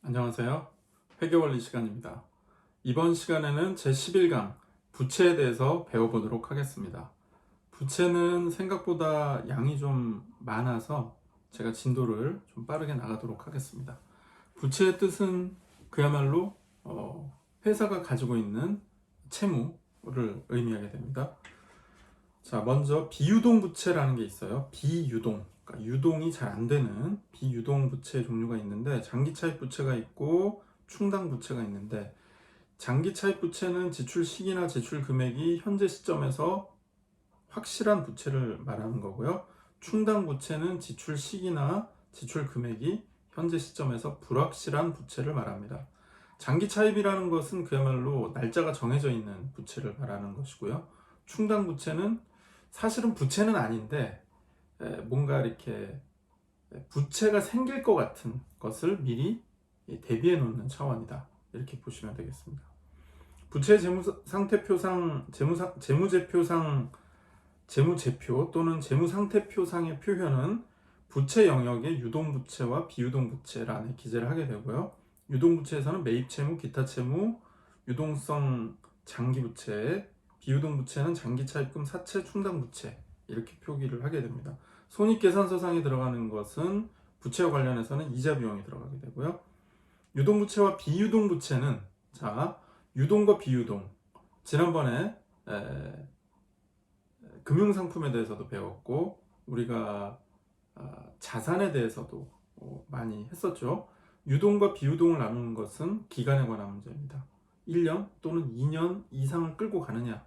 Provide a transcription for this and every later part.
안녕하세요. 회계원리 시간입니다. 이번 시간에는 제11강 부채에 대해서 배워보도록 하겠습니다. 부채는 생각보다 양이 좀 많아서 제가 진도를 좀 빠르게 나가도록 하겠습니다. 부채의 뜻은 그야말로 회사가 가지고 있는 채무를 의미하게 됩니다. 자, 먼저 비유동 부채라는 게 있어요. 비유동, 그러니까 유동이 잘 안 되는 비유동 부채 종류가 있는데, 장기 차입 부채가 있고 충당 부채가 있는데, 장기 차입 부채는 지출 시기나 지출 금액이 현재 시점에서 확실한 부채를 말하는 거고요. 충당 부채는 지출 시기나 지출 금액이 현재 시점에서 불확실한 부채를 말합니다. 장기 차입이라는 것은 그야말로 날짜가 정해져 있는 부채를 말하는 것이고요. 충당 부채는 사실은 부채는 아닌데 뭔가 이렇게 부채가 생길 것 같은 것을 미리 대비해 놓는 차원이다, 이렇게 보시면 되겠습니다. 부채 재무상태표상, 재무제표 또는 재무상태표상의 표현은 부채 영역의 유동부채와 비유동부채란에 기재를 하게 되고요. 유동부채에서는 매입채무, 기타채무, 유동성 장기부채, 비유동부채는 장기차입금, 사채, 충당부채, 이렇게 표기를 하게 됩니다. 손익계산서상에 들어가는 것은 부채와 관련해서는 이자 비용이 들어가게 되고요. 유동부채와 비유동부채는, 자, 유동과 비유동, 지난번에 금융상품에 대해서도 배웠고 우리가 자산에 대해서도 많이 했었죠. 유동과 비유동을 나누는 것은 기간에 관한 문제입니다. 1년 또는 2년 이상을 끌고 가느냐,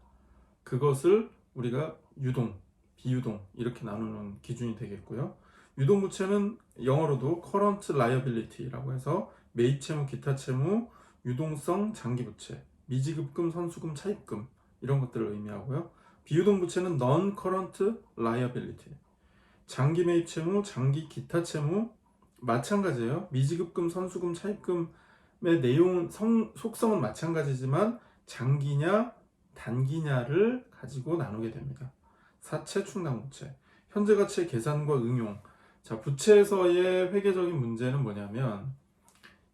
그것을 우리가 유동, 비유동 이렇게 나누는 기준이 되겠고요. 유동부채는 영어로도 current liability라고 해서 매입채무, 기타채무, 유동성 장기부채, 미지급금, 선수금, 차입금 이런 것들을 의미하고요. 비유동부채는 non-current liability, 장기 매입채무, 장기 기타채무 마찬가지예요. 미지급금, 선수금, 차입금의 내용은 속성은 마찬가지지만 장기냐 단기냐를 가지고 나누게 됩니다. 사채, 충당부채, 현재가치의 계산과 응용. 자, 부채에서의 회계적인 문제는 뭐냐면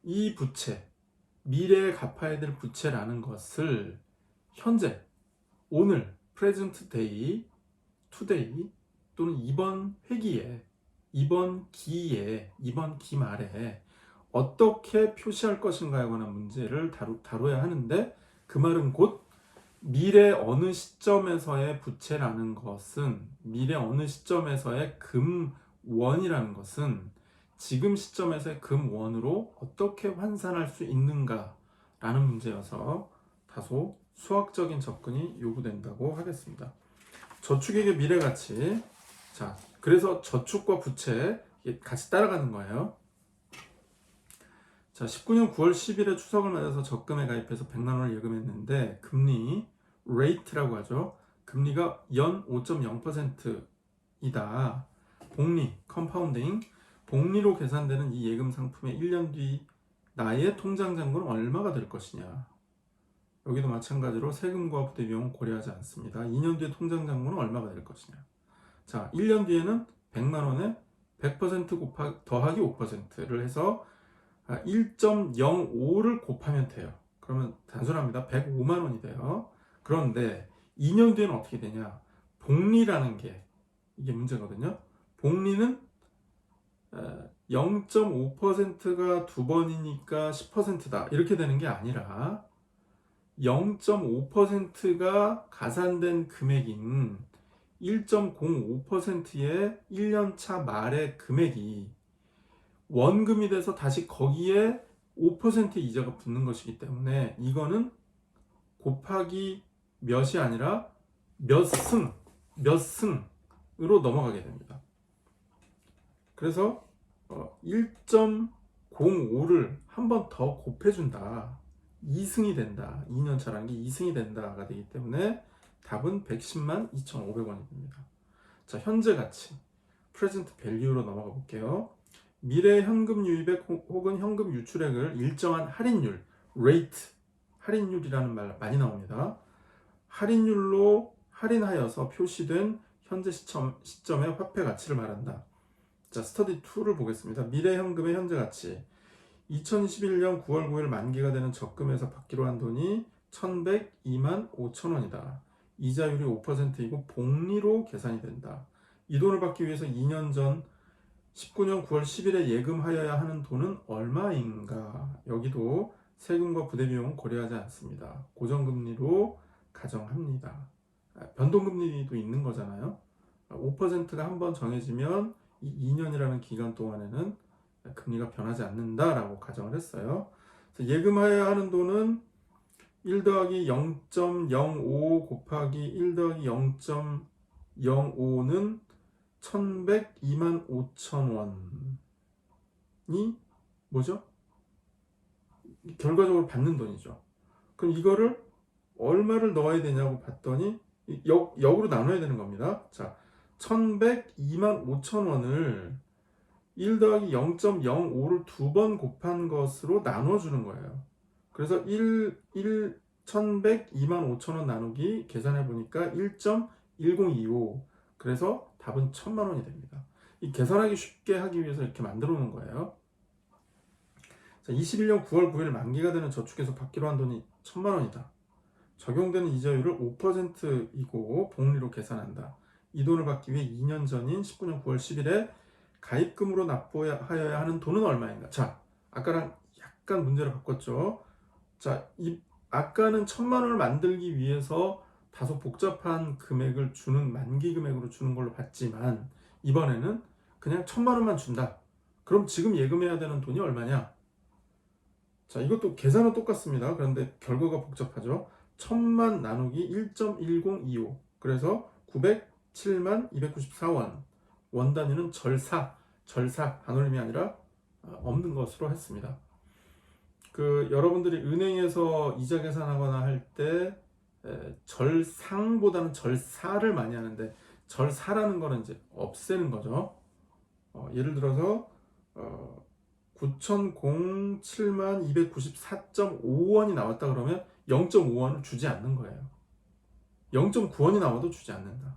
이 부채, 미래에 갚아야 될 부채라는 것을 현재, 오늘, present day, today 또는 이번 회기에, 이번 기에, 이번 기 말에 어떻게 표시할 것인가에 관한 문제를 다뤄야 하는데, 그 말은 곧 미래 어느 시점에서의 부채라는 것은, 미래 어느 시점에서의 금원이라는 것은 지금 시점에서의 금원으로 어떻게 환산할 수 있는가 라는 문제여서 다소 수학적인 접근이 요구된다고 하겠습니다. 저축액의 미래가치, 자, 그래서 저축과 부채 같이 따라가는 거예요. 자, 19년 9월 10일에 추석을 맞아서 적금에 가입해서 100만 원을 예금했는데 금리, 레이트라고 하죠. 금리가 연 5.0%이다. 복리, 컴파운딩, 복리로 계산되는 이 예금 상품의 1년 뒤 나의 통장 잔고는 얼마가 될 것이냐. 여기도 마찬가지로 세금과 부대 비용은 고려하지 않습니다. 2년 뒤에 통장 잔고는 얼마가 될 것이냐. 자, 1년 뒤에는 100만 원에 100% 더하기 5%를 해서 1.05를 곱하면 돼요. 그러면 단순합니다. 105만 원이 돼요. 그런데 2년 뒤에는 어떻게 되냐? 복리라는 게 이게 문제거든요. 복리는 0.5%가 두 번이니까 10%다 이렇게 되는 게 아니라 0.5%가 가산된 금액인 1.05%의 1년차 말의 금액이 원금이 돼서 다시 거기에 5% 이자가 붙는 것이기 때문에 이거는 곱하기 몇이 아니라 몇 승으로 넘어가게 됩니다. 그래서 1.05를 한 번 더 곱해준다. 2승이 된다. 2년차라는 게 2승이 된다가 되기 때문에 답은 110만 2,500원이 됩니다. 자, 현재 가치, present value로 넘어가 볼게요. 미래 현금 유입액 혹은 현금 유출액을 일정한 할인율, rate, 할인율이라는 말 많이 나옵니다. 할인율로 할인하여서 표시된 현재 시점의 화폐 가치를 말한다. 자, 스터디 2를 보겠습니다. 미래 현금의 현재 가치. 2021년 9월 9일 만기가 되는 적금에서 받기로 한 돈이 1,102만 5천 원이다. 이자율이 5%이고 복리로 계산이 된다. 이 돈을 받기 위해서 2년 전 19년 9월 10일에 예금하여야 하는 돈은 얼마인가? 여기도 세금과 부대비용은 고려하지 않습니다. 고정금리로 가정합니다. 변동금리도 있는 거잖아요. 5%가 한번 정해지면 이 2년이라는 기간 동안에는 금리가 변하지 않는다라고 가정을 했어요. 그래서 예금하여야 하는 돈은 1 더하기 0.05 곱하기 1 더하기 0.05는 1,102만 5천 원이 뭐죠? 결과적으로 받는 돈이죠. 그럼 이거를 얼마를 넣어야 되냐고 봤더니 역으로 나눠야 되는 겁니다. 자, 1,102만 5천 원을 1 더하기 0.05를 두 번 곱한 것으로 나눠주는 거예요. 그래서 1,102만 5천 원 나누기 계산해 보니까 1.1025. 그래서 답은 1,000만 원이 됩니다. 이 계산하기 쉽게 하기 위해서 이렇게 만들어 놓은 거예요. 자, 21년 9월 9일 만기가 되는 저축에서 받기로 한 돈이 1,000만 원이다. 적용되는 이자율을 5%이고 복리로 계산한다. 이 돈을 받기 위해 2년 전인 19년 9월 10일에 가입금으로 납부하여야 하는 돈은 얼마인가? 자, 아까랑 약간 문제를 바꿨죠. 자, 아까는 1,000만 원을 만들기 위해서 다소 복잡한 금액을 주는 만기 금액으로 주는 걸로 봤지만 이번에는 그냥 1,000만 원만 준다. 그럼 지금 예금해야 되는 돈이 얼마냐? 자, 이것도 계산은 똑같습니다. 그런데 결과가 복잡하죠. 1,000만 나누기 1.1025. 그래서 907만 294원. 원 단위는 절사, 반올림이 아니라 없는 것으로 했습니다. 여러분들이 은행에서 이자 계산하거나 할 때 절상보다는 절사를 많이 하는데 절사라는 거는 이제 없애는 거죠. 예를 들어서 9,007만 294.5원이 나왔다 그러면 0.5원을 주지 않는 거예요. 0.9원이 나와도 주지 않는다.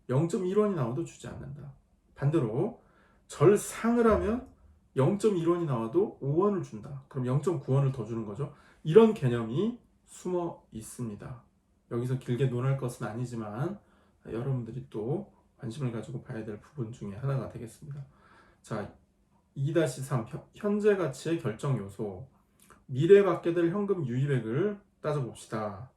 0.1원이 나와도 주지 않는다. 반대로 절상을 하면 0.1원이 나와도 5원을 준다. 그럼 0.9원을 더 주는 거죠. 이런 개념이 숨어 있습니다. 여기서 길게 논할 것은 아니지만 여러분들이 또 관심을 가지고 봐야 될 부분 중에 하나가 되겠습니다. 자, 2-3 현재 가치의 결정 요소. 미래에 받게 될 현금 유입액을 따져봅시다.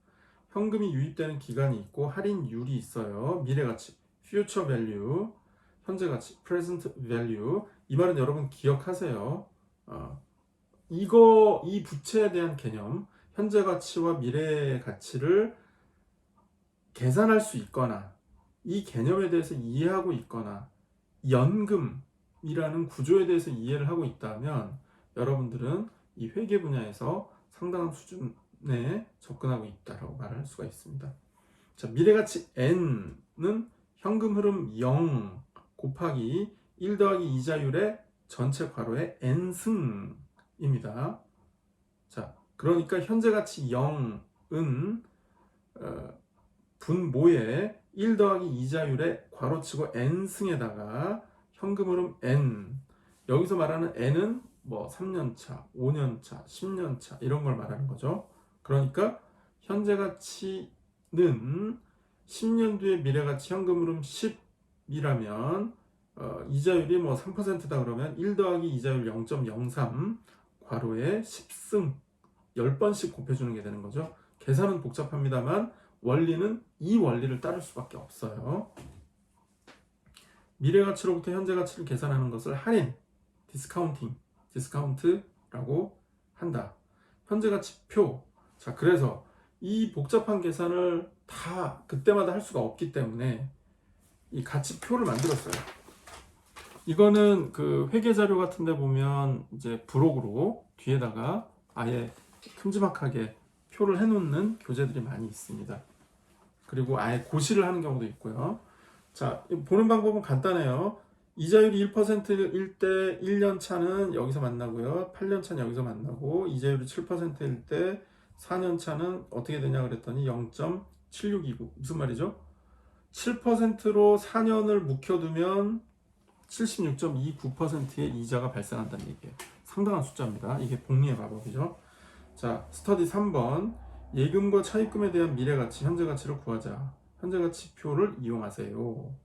현금이 유입되는 기간이 있고 할인율이 있어요. 미래 가치 future value, 현재 가치 present value. 이 말은 여러분 기억하세요. 이 부채에 대한 개념, 현재 가치와 미래 가치를 계산할 수 있거나 이 개념에 대해서 이해하고 있거나 연금이라는 구조에 대해서 이해를 하고 있다면 여러분들은 이 회계 분야에서 상당한 수준에 접근하고 있다고 말할 수가 있습니다. 자, 미래가치 N은 현금 흐름 0 곱하기 1 더하기 이자율의 전체 괄호의 N승입니다. 자, 그러니까 현재 가치 0은 분모에 1 더하기 이자율의 괄호치고 N승에다가 현금 흐름 N, 여기서 말하는 N은 뭐 3년차, 5년차, 10년차 이런 걸 말하는 거죠. 그러니까 현재 가치는 10년 뒤에 미래가치 현금 흐름 10이라면 이자율이 뭐 3%다 그러면 1 더하기 이자율 0.03 괄호에 10승 10번씩 곱해주는 게 되는 거죠. 계산은 복잡합니다만 원리는 이 원리를 따를 수밖에 없어요. 미래가치로부터 현재가치를 계산하는 것을 할인, 디스카운트라고 한다. 현재가치표. 자, 그래서 이 복잡한 계산을 다 그때마다 할 수가 없기 때문에 이 가치표를 만들었어요. 이거는 그 회계 자료 같은 데 보면 이제 부록으로 뒤에다가 아예 큼지막하게 표를 해놓는 교재들이 많이 있습니다. 그리고 아예 고시를 하는 경우도 있고요. 자, 보는 방법은 간단해요. 이자율이 1%일 때 1년 차는 여기서 만나고요. 8년 차는 여기서 만나고, 이자율이 7%일 때 4년 차는 어떻게 되냐 그랬더니 0.7629. 무슨 말이죠? 7%로 4년을 묵혀두면 76.29%의 이자가 발생한다는 얘기예요. 상당한 숫자입니다. 이게 복리의 마법이죠. 자, 스터디 3번. 예금과 차입금에 대한 미래가치, 현재가치를 구하자. 현재가치표를 이용하세요.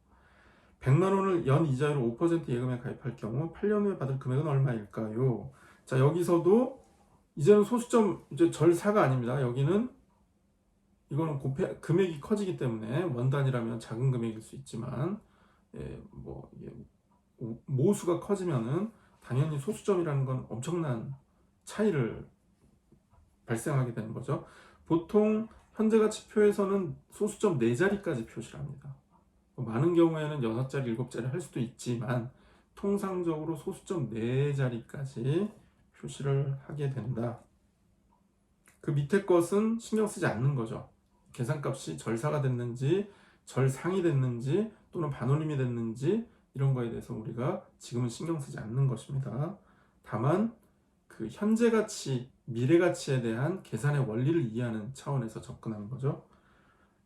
100만 원을 연 이자율 5% 예금에 가입할 경우 8년 후에 받을 금액은 얼마일까요? 자, 여기서도 이제는 소수점 이제 절사가 아닙니다. 여기는 이거는 금액이 커지기 때문에 원 단위라면 작은 금액일 수 있지만 뭐 이게 모수가 커지면은 당연히 소수점이라는 건 엄청난 차이를 발생하게 되는 거죠. 보통 현재가치표에서는 소수점 4자리까지 표시를 합니다. 많은 경우에는 6자리, 7자리 할 수도 있지만 통상적으로 소수점 4자리까지 표시를 하게 된다. 그 밑에 것은 신경 쓰지 않는 거죠. 계산값이 절사가 됐는지 절상이 됐는지 또는 반올림이 됐는지 이런 거에 대해서 우리가 지금은 신경 쓰지 않는 것입니다. 다만 그 현재가치, 미래가치에 대한 계산의 원리를 이해하는 차원에서 접근하는 거죠.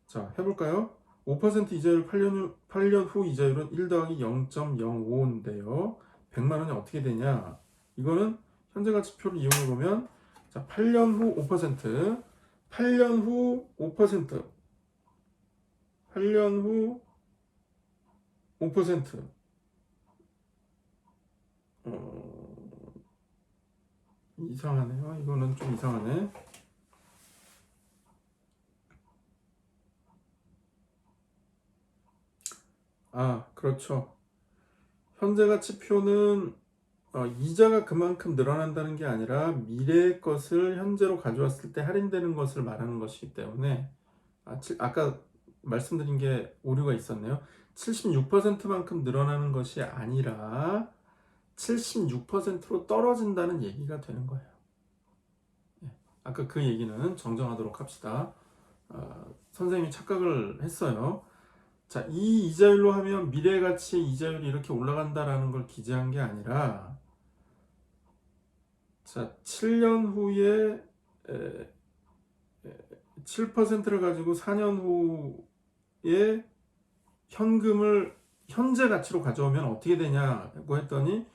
자, 해볼까요? 5% 이자율 8년 후 이자율은 1 더하기 0.05인데요. 100만 원이 어떻게 되냐? 이거는 현재가치표를 이용해보면 자, 8년 후 5%, 8년 후 5%, 8년 후 5%. 이상하네요. 이거는 좀 이상하네. 아, 그렇죠. 현재가치표는 이자가 그만큼 늘어난다는 게 아니라 미래의 것을 현재로 가져왔을 때 할인되는 것을 말하는 것이기 때문에 아까 말씀드린 게 오류가 있었네요. 76%만큼 늘어나는 것이 아니라 76%로 떨어진다는 얘기가 되는 거예요. 아까 그 얘기는 정정하도록 합시다. 선생님이 착각을 했어요. 자, 이 이자율로 하면 미래 가치의 이자율이 이렇게 올라간다라는 걸 기재한 게 아니라 자, 7년 후에 7%를 가지고 4년 후에 현금을 현재 가치로 가져오면 어떻게 되냐고 했더니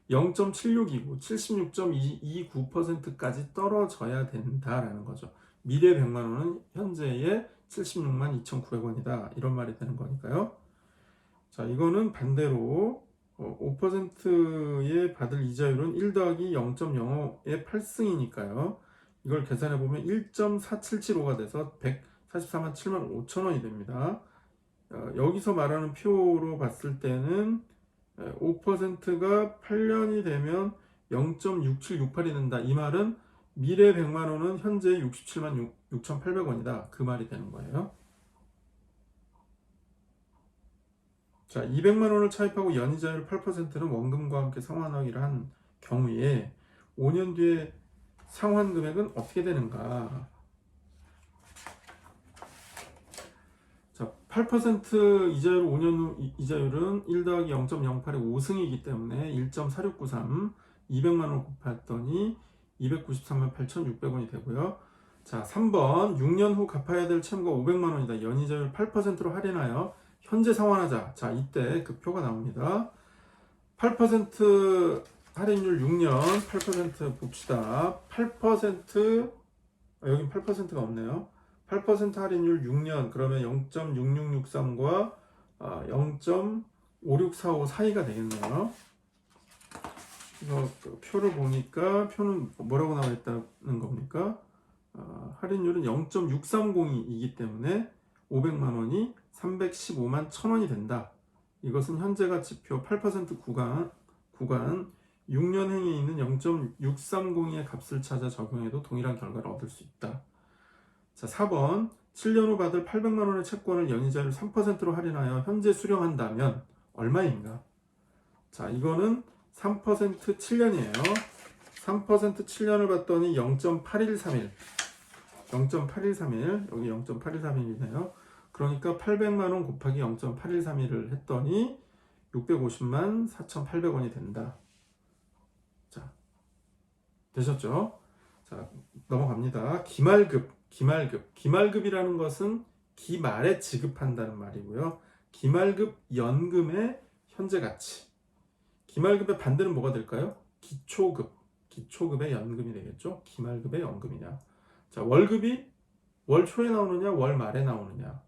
0.7629, 76.29%까지 떨어져야 된다라는 거죠. 미래 100만 원은 현재의 76만 2,900원이다. 이런 말이 되는 거니까요. 자, 이거는 반대로 5%의 받을 이자율은 1 더하기 0.05의 8승이니까요. 이걸 계산해 보면 1.4775가 돼서 144만 7만 5천 원이 됩니다. 여기서 말하는 표로 봤을 때는 5%가 8년이 되면 0.6768이 된다. 이 말은 미래 100만 원은 현재 67만 6,800원이다. 그 말이 되는 거예요. 자, 200만 원을 차입하고 연이자율 8%는 원금과 함께 상환하기를 한 경우에 5년 뒤에 상환 금액은 어떻게 되는가? 자, 8% 이자율 5년 후 이자율은 1 더하기 0.08의 5승이기 때문에 1.4693, 200만 원 곱했더니 293만 8,600원이 되고요. 자, 3번 6년 후 갚아야 될 채무가 500만 원이다. 연이자율 8%로 할인하여 현재 상환하자. 자, 이때 그 표가 나옵니다. 8% 할인율 6년 8% 봅시다. 8% 여긴 8%가 없네요. 8% 할인율 6년 그러면 0.6663과 0.5645 사이가 되겠네요. 그래서 그 표를 보니까 표는 뭐라고 나와 있다는 겁니까? 할인율은 0.630이기 때문에 500만 원이 315만 1000원이 된다. 이것은 현재가치표 8% 구간 6년 행에 있는 0.630의 값을 찾아 적용해도 동일한 결과를 얻을 수 있다. 자, 4번 7년 후 받을 800만 원의 채권을 연이자율 3%로 할인하여 현재 수령한다면 얼마인가? 자, 이거는 3% 7년이에요. 3% 7년을 받더니 0.8131 여기 0.8131이네요. 그러니까 800만 원 곱하기 0.8131을 했더니 650만 4,800원이 된다. 자, 되셨죠? 자, 넘어갑니다. 기말급이라는 것은 기말에 지급한다는 말이고요. 기말급 연금의 현재 가치. 기말급의 반대는 뭐가 될까요? 기초급. 기초급의 연금이 되겠죠. 기말급의 연금이냐. 자, 월급이 월 초에 나오느냐, 월 말에 나오느냐.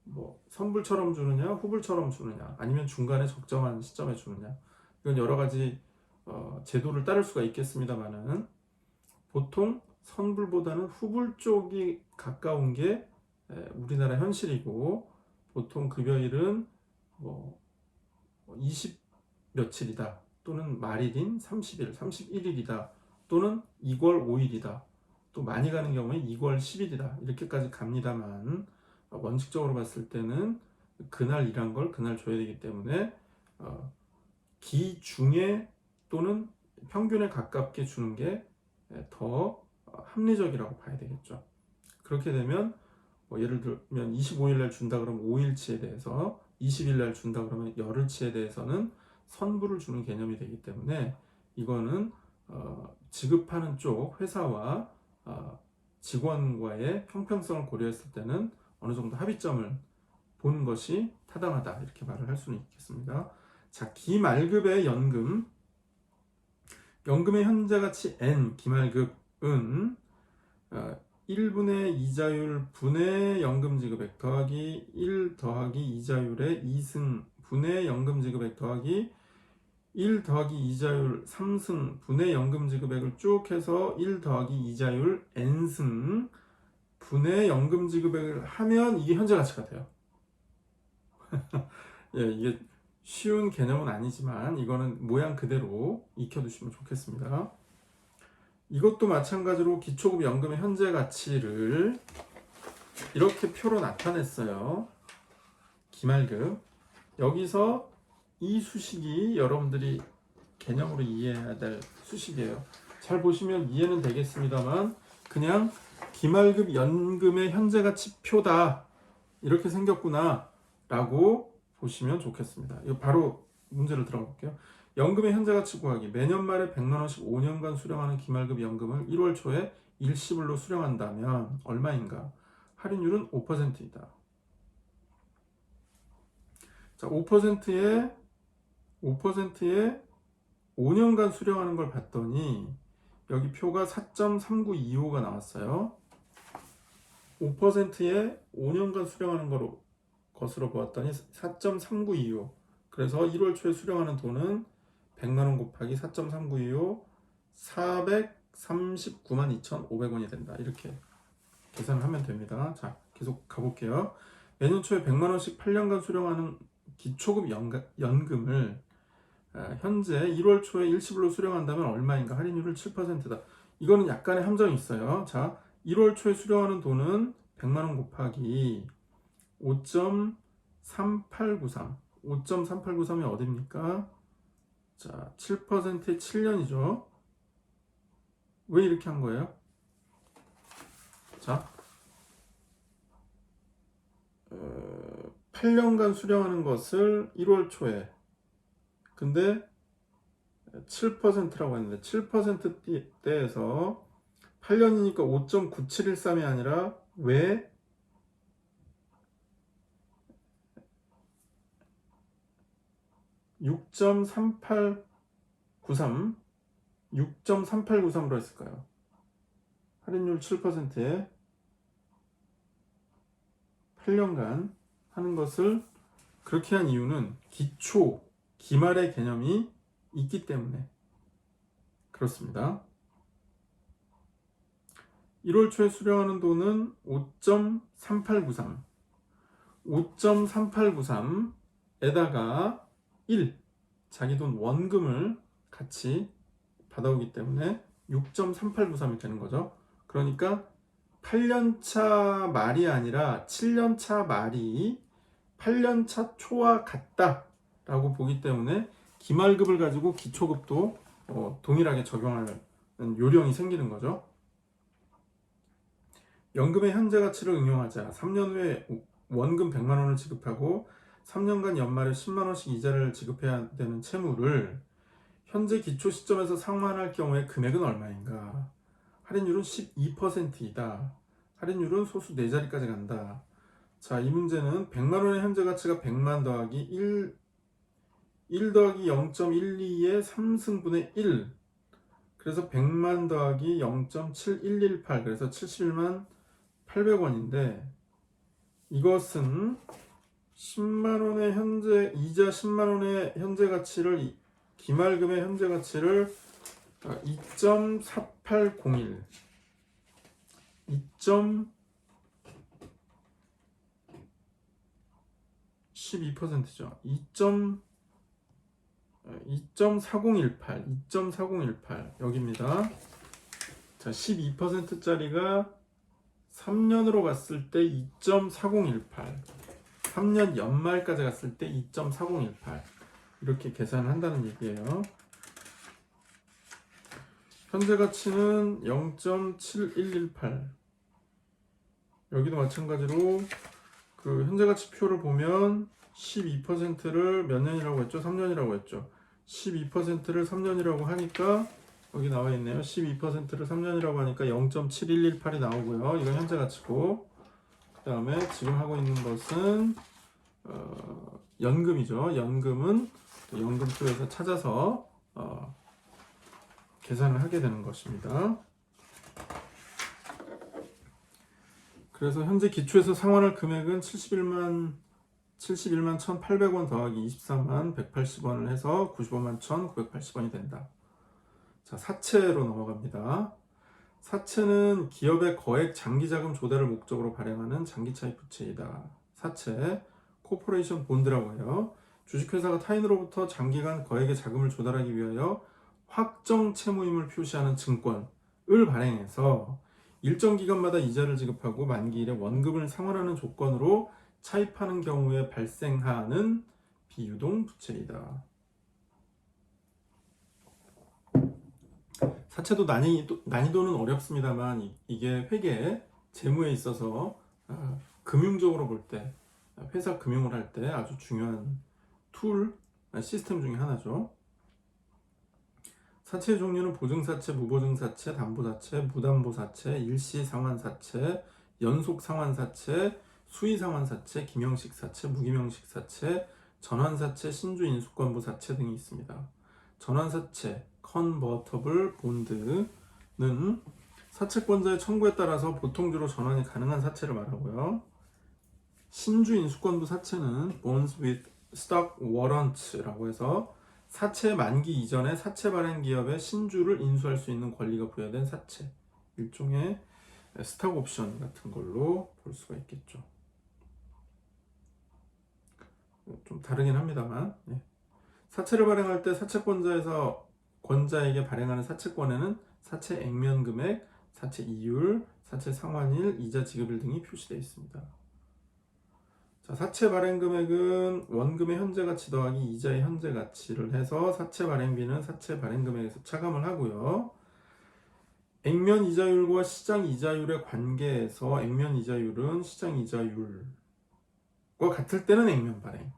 뭐 선불처럼 주느냐, 후불처럼 주느냐, 아니면 중간에 적정한 시점에 주느냐. 이건 여러 가지 제도를 따를 수가 있겠습니다만은 보통 선불보다는 후불 쪽이 가까운 게 우리나라 현실이고, 보통 급여일은 뭐 20 며칠이다, 또는 말일인 30일, 31일이다, 또는 2월 5일이다, 또 많이 가는 경우에 2월 10일이다, 이렇게까지 갑니다만, 원칙적으로 봤을 때는 그날 일한 걸 그날 줘야 되기 때문에 기중에 또는 평균에 가깝게 주는 게 더 합리적이라고 봐야 되겠죠. 그렇게 되면 뭐 예를 들면 25일 날 준다 그러면 5일치에 대해서, 20일 날 준다 그러면 열흘치에 대해서는 선불을 주는 개념이 되기 때문에, 이거는 지급하는 쪽 회사와 직원과의 형평성을 고려했을 때는 어느 정도 합의점을 보는 것이 타당하다, 이렇게 말을 할 수는 있겠습니다. 자, 기말급의 연금. 연금의 현재가치 N 기말급은 1분의 이자율 분의 연금지급액 더하기 1 더하기 이자율의 2승 분의 연금지급액 더하기 1 더하기 이자율 3승 분의 연금지급액을 쭉 해서 1 더하기 이자율 N승 분의 연금지급액을 하면 이게 현재가치가 돼요. 예, 이게 쉬운 개념은 아니지만 이거는 모양 그대로 익혀두시면 좋겠습니다. 이것도 마찬가지로 기초급 연금의 현재 가치를 이렇게 표로 나타냈어요. 기말급. 여기서 이 수식이 여러분들이 개념으로 이해해야 될 수식이에요. 잘 보시면 이해는 되겠습니다만, 그냥 기말급 연금의 현재 가치 표다, 이렇게 생겼구나 라고 보시면 좋겠습니다. 이거 바로 문제를 들어가 볼게요. 연금의 현재 가치 구하기. 매년 말에 100만 원씩 5년간 수령하는 기말급 연금을 1월 초에 일시불로 수령한다면 얼마인가? 할인율은 5%이다. 자, 5%에 5년간 수령하는 걸 봤더니 여기 표가 4.3925가 나왔어요. 5%에 5년간 수령하는 것으로 보았더니 4.3925. 그래서 1월 초에 수령하는 돈은 100만원 곱하기 4.3925 439만 2,500원이 된다. 이렇게 계산을 하면 됩니다. 자, 계속 가볼게요. 매년 초에 100만원씩 8년간 수령하는 기초급 연금을 현재 1월 초에 일시불로 수령한다면 얼마인가? 할인율을 7%다. 이거는 약간의 함정이 있어요. 자, 1월 초에 수령하는 돈은 100만원 곱하기 5.3893. 5.3893이 어딥니까? 자, 7%의 7년이죠. 왜 이렇게 한 거예요? 자, 8년간 수령하는 것을 1월 초에, 근데 7%라고 했는데 7%대에서 8년이니까 5.9713이 아니라 왜 6.3893으로 했을까요? 할인율 7%에 8년간 하는 것을 그렇게 한 이유는 기말의 개념이 있기 때문에 그렇습니다. 1월 초에 수령하는 돈은 5.3893. 5.3893에다가 1, 자기 돈 원금을 같이 받아오기 때문에 6.3893이 되는 거죠. 그러니까 8년차 말이 아니라 7년차 말이 8년차 초와 같다 라고 보기 때문에 기말급을 가지고 기초급도 동일하게 적용하는 요령이 생기는 거죠. 연금의 현재 가치를 응용하자. 3년 후에 원금 100만 원을 지급하고 3년간 연말에 10만 원씩 이자를 지급해야 되는 채무를 현재 기초 시점에서 상환할 경우에 금액은 얼마인가? 할인율은 12%이다. 할인율은 소수 4자리까지 간다. 자, 이 문제는 100만 원의 현재 가치가 100만 더하기 1 더하기 0.12의 3승분의 1. 그래서 100만 더하기 0.7118, 그래서 71만 800원인데 이것은 10만 원의 현재 이자 10만 원의 현재 가치를 기말금의 현재 가치를 2.4801 12%죠. 2.4018 여기입니다. 자, 12%짜리가 3년으로 갔을 때 2.4018, 3년 연말까지 갔을 때 2.4018 이렇게 계산을 한다는 얘기예요. 현재 가치는 0.7118. 여기도 마찬가지로 그 현재 가치 표를 보면 12%를 몇 년이라고 했죠? 3년이라고 했죠. 12%를 3년이라고 하니까 여기 나와 있네요. 12%를 3년이라고 하니까 0.7118이 나오고요. 이건 현재 가치고, 그 다음에 지금 하고 있는 것은 연금이죠. 연금은 연금표에서 찾아서 계산을 하게 되는 것입니다. 그래서 현재 기초에서 상환할 금액은 71만 1,800원 더하기 24만 180원을 해서 95만 1,980원이 된다. 자, 사채로 넘어갑니다. 사채는 기업의 거액 장기자금 조달을 목적으로 발행하는 장기차입 부채이다. 사채, 코퍼레이션 본드라고 해요. 주식회사가 타인으로부터 장기간 거액의 자금을 조달하기 위하여 확정 채무임을 표시하는 증권을 발행해서 일정 기간마다 이자를 지급하고 만기일에 원금을 상환하는 조건으로 차입하는 경우에 발생하는 비유동 부채이다. 사채도 난이도는 어렵습니다만 이게 회계, 재무에 있어서 금융적으로 볼 때, 회사 금융을 할 때 아주 중요한 툴, 시스템 중에 하나죠. 사채의 종류는 보증사채, 무보증사채, 담보사채, 무담보사채, 일시상환사채, 연속상환사채, 수의상환사채, 김형식사채, 무김형식사채, 전환사채, 신주인수권부사채 등이 있습니다. 전환사채, 컨버터블 본드는 사채권자의 청구에 따라서 보통주로 전환이 가능한 사채를 말하고요. 신주인수권부 사채는 bonds with stock warrants라고 해서 사채 만기 이전에 사채 발행 기업의 신주를 인수할 수 있는 권리가 부여된 사채, 일종의 스탁 옵션 같은 걸로 볼 수가 있겠죠. 좀 다르긴 합니다만, 사채를 발행할 때 사채권자에서 권자에게 발행하는 사채권에는 사채 액면 금액, 사채 이율, 사채 상환일, 이자 지급일 등이 표시되어 있습니다. 자, 사채 발행 금액은 원금의 현재 가치 더하기 이자의 현재 가치를 해서 사채 발행비는 사채 발행 금액에서 차감을 하고요. 액면 이자율과 시장 이자율의 관계에서 액면 이자율은 시장 이자율과 같을 때는 액면 발행,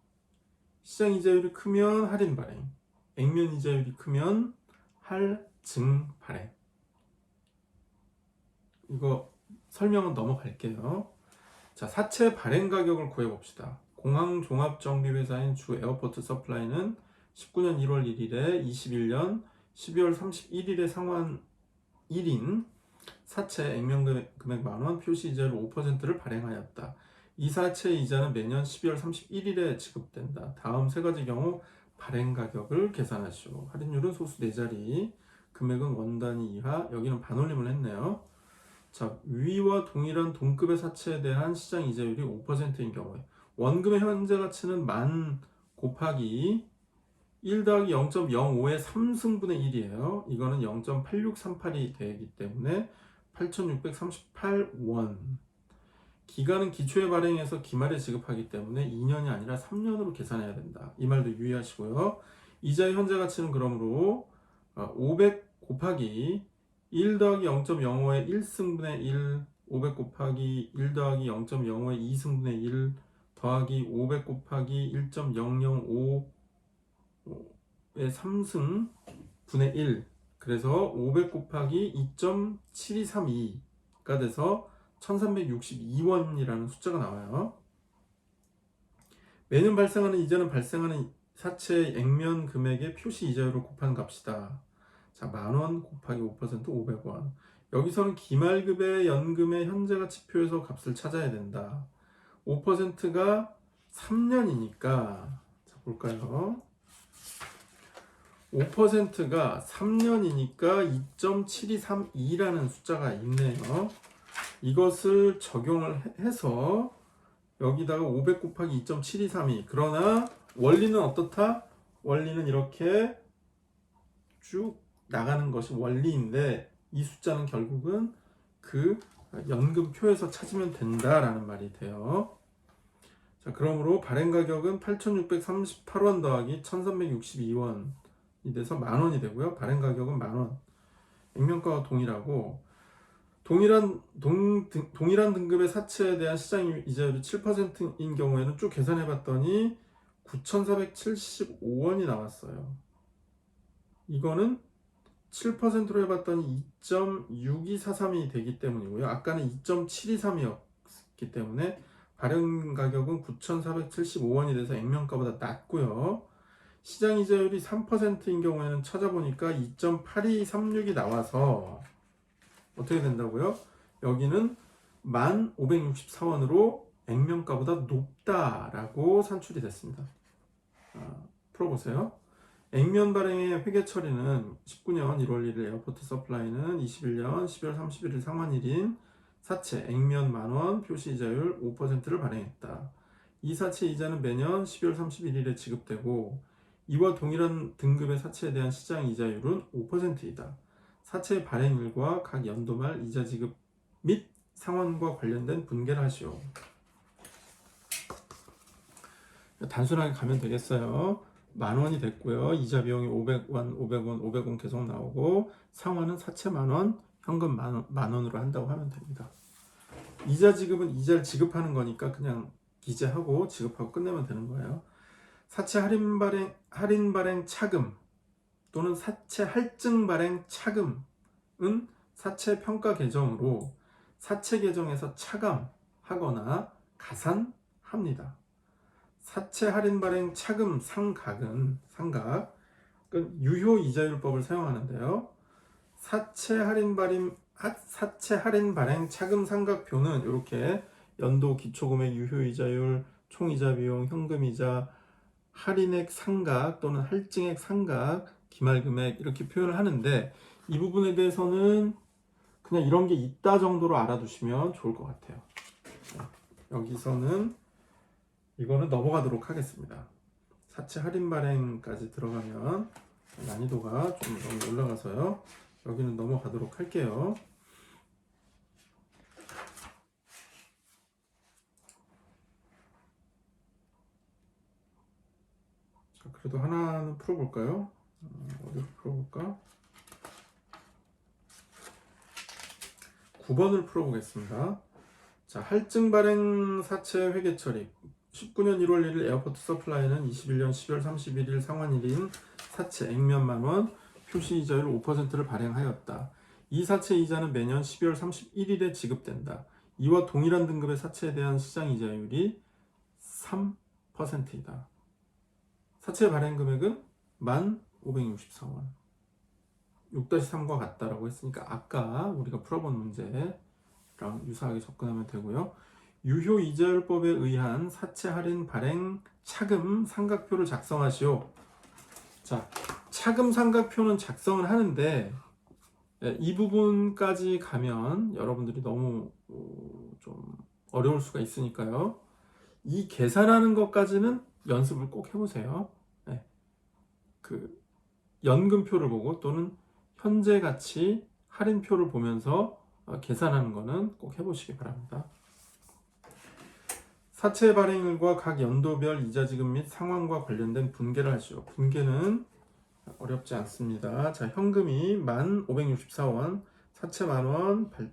시장 이자율이 크면 할인 발행, 액면 이자율이 크면 할증 발행. 이거 설명은 넘어갈게요. 자, 사채 발행 가격을 구해봅시다. 공항종합정비회사인 주 에어포트 서플라이는 19년 1월 1일에 21년 12월 31일에 상환 1인 사채 액면 금액 만원 표시 이자율 5%를 발행하였다. 이 사채 이자는 매년 12월 31일에 지급된다. 다음 세 가지 경우 발행 가격을 계산하시오. 할인율은 소수 4자리, 금액은 원단위 이하, 여기는 반올림을 했네요. 자, 위와 동일한 동급의 사채에 대한 시장 이자율이 5%인 경우에 원금의 현재 가치는 만 곱하기 1 더하기 0.05의 3승분의 1이에요. 이거는 0.8638이 되기 때문에 8,638원. 기간은 기초에 발행해서 기말에 지급하기 때문에 2년이 아니라 3년으로 계산해야 된다. 이 말도 유의하시고요. 이자의 현재 가치는 그러므로 500 곱하기 1 더하기 0.05의 1승분의 1, 500 곱하기 1 더하기 0.05의 2승분의 1 더하기 500 곱하기 1.005의 3승분의 1, 그래서 500 곱하기 2.7232가 돼서 1362원이라는 숫자가 나와요. 매년 발생하는 이자는 발생하는 사채의 액면 금액의 표시 이자율을 곱한 값이다. 자, 10,000원 곱하기 5% 500원. 여기서는 기말급의 연금의 현재가치표에서 값을 찾아야 된다. 5%가 3년이니까 자, 볼까요? 5%가 3년이니까 2.7232라는 숫자가 있네요. 이것을 적용을 해서 여기다가 500 곱하기 2.7232. 그러나 원리는 어떻다? 원리는 이렇게 쭉 나가는 것이 원리인데 이 숫자는 결국은 그 연금표에서 찾으면 된다라는 말이 돼요. 자, 그러므로 발행 가격은 8,638원 더하기 1,362원이 돼서 10,000원이 되고요. 발행 가격은 10,000원. 액면가와 동일하고 동일한 등급의 사채에 대한 시장 이자율이 7%인 경우에는 쭉 계산해 봤더니 9,475원이 나왔어요. 이거는 7%로 해봤더니 2.6243이 되기 때문이고요. 아까는 2.723이었기 때문에 발행 가격은 9,475원이 돼서 액면가보다 낮고요. 시장 이자율이 3%인 경우에는 찾아보니까 2.8236이 나와서 어떻게 된다고요? 여기는 1,564원으로 액면가보다 높다라고 산출이 됐습니다. 풀어보세요. 액면 발행의 회계 처리는 19년 1월 1일 에어포트 서플라이는 21년 12월 31일 상환일인 사채 액면 10,000원 표시 이자율 5%를 발행했다. 이 사채 이자는 매년 12월 31일에 지급되고 이와 동일한 등급의 사채에 대한 시장 이자율은 5%이다. 사채 발행일과 각 연도 말 이자 지급 및 상환과 관련된 분계를 하시오. 단순하게 가면 되겠어요. 10,000원이 됐고요. 이자 비용이 500원, 500원, 500원 계속 나오고 상환은 사채 10,000원, 현금 10,000원으로 한다고 하면 됩니다. 이자 지급은 이자를 지급하는 거니까 그냥 기재하고 지급하고 끝내면 되는 거예요. 사채 할인 발행 차금 또는 사채 할증 발행 차금은 사채 평가 계정으로 사채 계정에서 차감하거나 가산합니다. 사채 할인 발행 차금 상각은 유효 이자율법을 사용하는데요. 사채 할인 발행 차금 상각표는 이렇게 연도 기초금액 유효 이자율, 총이자 비용, 현금이자, 할인액 상각 또는 할증액 상각, 기말금액 이렇게 표현을 하는데 이 부분에 대해서는 그냥 이런 게 있다 정도로 알아두시면 좋을 것 같아요. 여기서는 이거는 넘어가도록 하겠습니다. 사채 할인 발행까지 들어가면 난이도가 좀 너무 올라가서요. 여기는 넘어가도록 할게요. 자, 그래도 하나는 풀어볼까요? 어디로 풀어볼까? 9번을 풀어보겠습니다. 자, 할증 발행 사채 회계 처리. 19년 1월 1일 에어포트 서플라이는 21년 12월 31일 상환일인 사채 액면 10,000원 표시 이자율 5%를 발행하였다. 이 사채 이자는 매년 12월 31일에 지급된다. 이와 동일한 등급의 사채에 대한 시장 이자율이 3%이다. 사채 발행 금액은 1,564원. 6-3과 같다라고 했으니까 아까 우리가 풀어본 문제랑 유사하게 접근하면 되고요. 유효 이자율법에 의한 사채 할인 발행 차금 상각표를 작성하시오. 자, 차금 상각표는 작성을 하는데 이 부분까지 가면 여러분들이 너무 좀 어려울 수가 있으니까요. 이 계산하는 것까지는 연습을 꼭 해보세요. 네. 그 연금표를 보고 또는 현재 가치 할인표를 보면서 계산하는 거는 꼭 해보시기 바랍니다. 사채 발행일과 각 연도별 이자 지급 및 상환과 관련된 분계를 하시오. 분계는 어렵지 않습니다. 자, 현금이 1,564원, 사채 10,000원,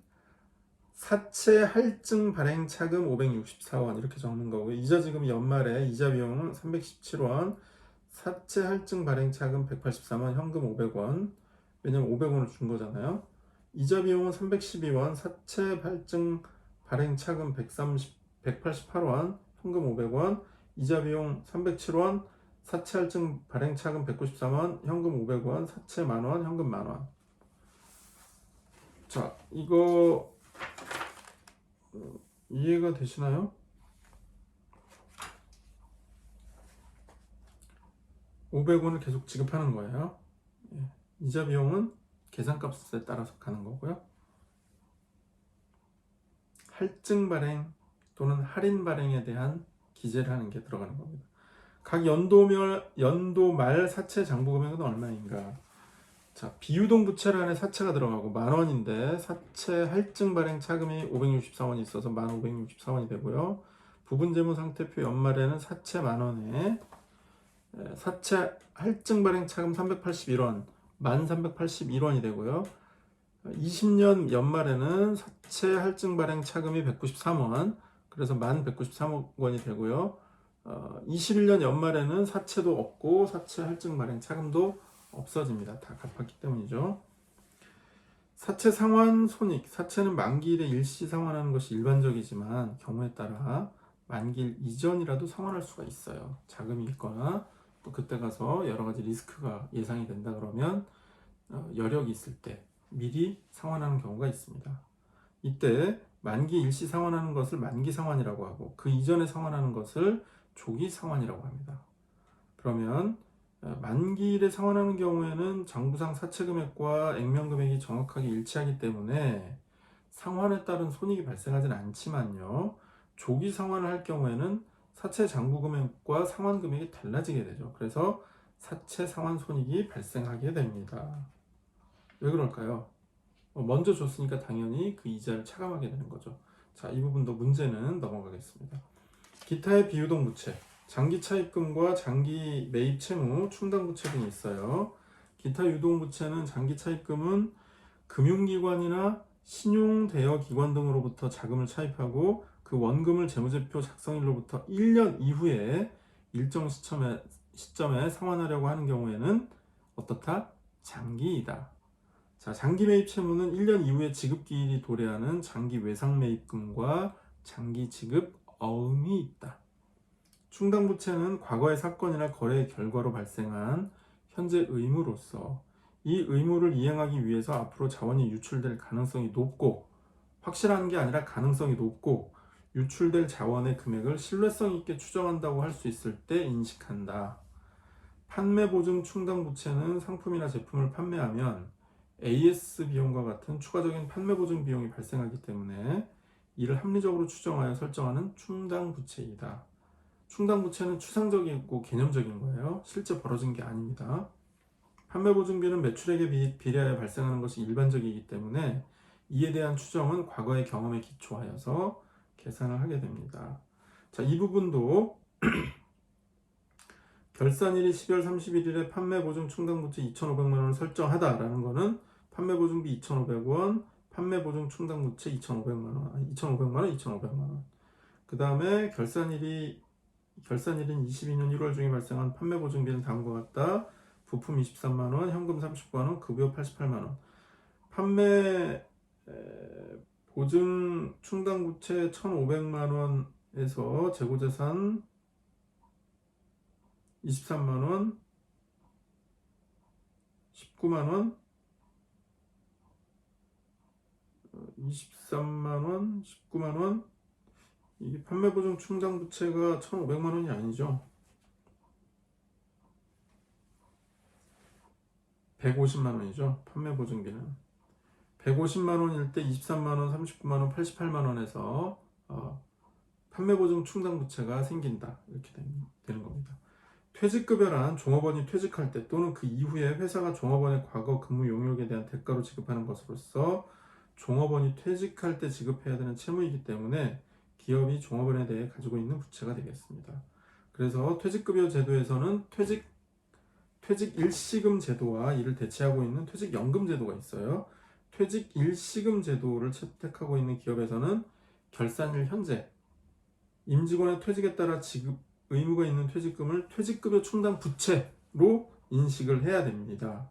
사채 할증 발행 차금 564원 이렇게 적는 거고요. 이자 지급 연말에 이자 비용은 317원, 사채 할증 발행 차금 183원, 현금 500원. 왜냐면 500원을 준 거잖아요. 이자 비용은 312원, 사채 할증 발행 차금 188원, 현금 500원, 이자 비용 307원, 사채 할증 발행 차금 193원, 현금 500원, 사채 만원, 현금 만원. 자, 이거 이해가 되시나요? 500원을 계속 지급하는 거예요. 이자 비용은 계산값에 따라서 가는 거고요. 할증 발행 또는 할인 발행에 대한 기재를 하는 게 들어가는 겁니다. 각 연도 말 사채 장부 금액은 얼마인가? 자, 비유동 부채란에 사채가 들어가고 만원인데 사채 할증 발행 차금이 564원이 있어서 1564원이 되고요. 부분재무 상태표 연말에는 사채 만원에 사채 할증 발행 차금 381원, 1381원이 되고요. 20년 연말에는 사채 할증 발행 차금이 193원, 그래서 1193원이 되고요. 21년 연말에는 사채도 없고 사채 할증 발행 차금도 없어집니다. 다 갚았기 때문이죠. 사채 상환 손익, 사채는 만기일에 일시 상환하는 것이 일반적이지만 경우에 따라 만기일 이전이라도 상환할 수가 있어요. 자금이 있거나 또 그때 가서 여러 가지 리스크가 예상이 된다 그러면 여력이 있을 때 미리 상환하는 경우가 있습니다. 이때 만기 일시 상환하는 것을 만기 상환이라고 하고 그 이전에 상환하는 것을 조기 상환이라고 합니다. 그러면 만기일에 상환하는 경우에는 장부상 사채 금액과 액면 금액이 정확하게 일치하기 때문에 상환에 따른 손익이 발생하지는 않지만요. 조기 상환을 할 경우에는 사채 장부 금액과 상환 금액이 달라지게 되죠. 그래서 사채 상환 손익이 발생하게 됩니다. 왜 그럴까요? 먼저 줬으니까 당연히 그 이자를 차감하게 되는 거죠. 자, 이 부분도 문제는 넘어가겠습니다. 기타의 비유동 부채, 장기 차입금과 장기 매입 채무, 충당 부채 등이 있어요. 기타 유동 부채는 장기 차입금은 금융기관이나 신용대여기관 등으로부터 자금을 차입하고 그 원금을 재무제표 작성일로부터 1년 이후에 일정 시점에 상환하려고 하는 경우에는 어떻다? 장기이다. 자, 장기 매입 채무는 1년 이후에 지급기일이 도래하는 장기 외상 매입금과 장기 지급 어음이 있다. 충당 부채는 과거의 사건이나 거래의 결과로 발생한 현재 의무로서 이 의무를 이행하기 위해서 앞으로 자원이 유출될 가능성이 높고 확실한 게 아니라 가능성이 높고 유출될 자원의 금액을 신뢰성 있게 추정한다고 할 수 있을 때 인식한다. 판매 보증 충당 부채는 상품이나 제품을 판매하면 AS 비용과 같은 추가적인 판매 보증 비용이 발생하기 때문에 이를 합리적으로 추정하여 설정하는 충당 부채이다. 충당 부채는 추상적이고 개념적인 거예요. 실제 벌어진 게 아닙니다. 판매 보증비는 매출액에 비례하여 발생하는 것이 일반적이기 때문에 이에 대한 추정은 과거의 경험에 기초하여서 계산을 하게 됩니다. 자, 이 부분도 결산일이 12월 31일에 판매 보증 충당 부채 2,500만 원을 설정하다라는 것은 판매 보증비 2,500원, 판매 보증 충당 부채 2,500만 원, 2,500만 원. 그 다음에 결산일인 22년 1월 중에 발생한 판매 보증비는 다음과 같다. 부품 23만 원, 현금 39만 원, 급여 88만 원. 판매 보증 충당 부채 1,500만 원에서 재고재산 23만 원, 19만 원, 23만 원, 19만 원. 이게 판매 보증 충당 부채가 1,500만 원이 아니죠. 150만 원이죠. 판매 보증비는 150만 원일 때 23만 원, 39만 원, 88만 원에서 판매 보증 충당 부채가 생긴다. 이렇게 되는 겁니다. 퇴직급여란 종업원이 퇴직할 때 또는 그 이후에 회사가 종업원의 과거 근무 용역에 대한 대가로 지급하는 것으로서 종업원이 퇴직할 때 지급해야 되는 채무이기 때문에 기업이 종업원에 대해 가지고 있는 부채가 되겠습니다. 그래서 퇴직급여 제도에서는 퇴직 일시금 제도와 이를 대체하고 있는 퇴직연금 제도가 있어요. 퇴직 일시금 제도를 채택하고 있는 기업에서는 결산일 현재 임직원의 퇴직에 따라 지급 의무가 있는 퇴직금을 퇴직급여 충당 부채로 인식을 해야 됩니다.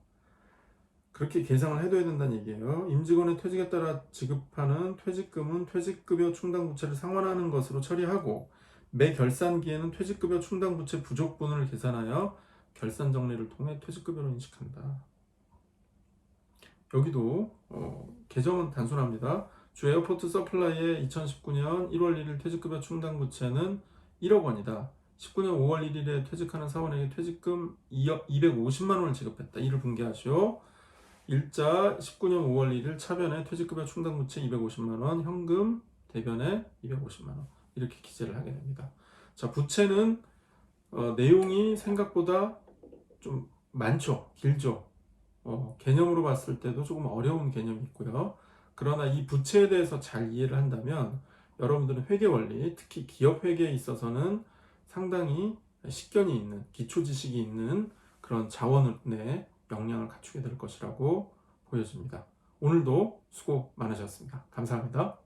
그렇게 계상을 해둬야 된다는 얘기예요. 임직원의 퇴직에 따라 지급하는 퇴직금은 퇴직급여 충당 부채를 상환하는 것으로 처리하고 매 결산기에는 퇴직급여 충당 부채 부족분을 계산하여 결산 정리를 통해 퇴직급여로 인식한다. 여기도 개정은 단순합니다. 주 에어포트 서플라이의 2019년 1월 1일 퇴직급여 충당 부채는 1억 원이다. 19년 5월 1일에 퇴직하는 사원에게 퇴직금 250만 원을 지급했다. 이를 분개하시오. 일자 19년 5월 1일 차변에 퇴직급여 충당 부채 250만 원, 현금 대변에 250만 원 이렇게 기재를 하게 됩니다. 자, 부채는 내용이 생각보다 좀 많죠, 길죠. 개념으로 봤을 때도 조금 어려운 개념이 있고요. 그러나 이 부채에 대해서 잘 이해를 한다면 여러분들은 회계 원리, 특히 기업 회계에 있어서는 상당히 식견이 있는, 기초 지식이 있는 그런 자원의 역량을 갖추게 될 것이라고 보여집니다. 오늘도 수고 많으셨습니다. 감사합니다.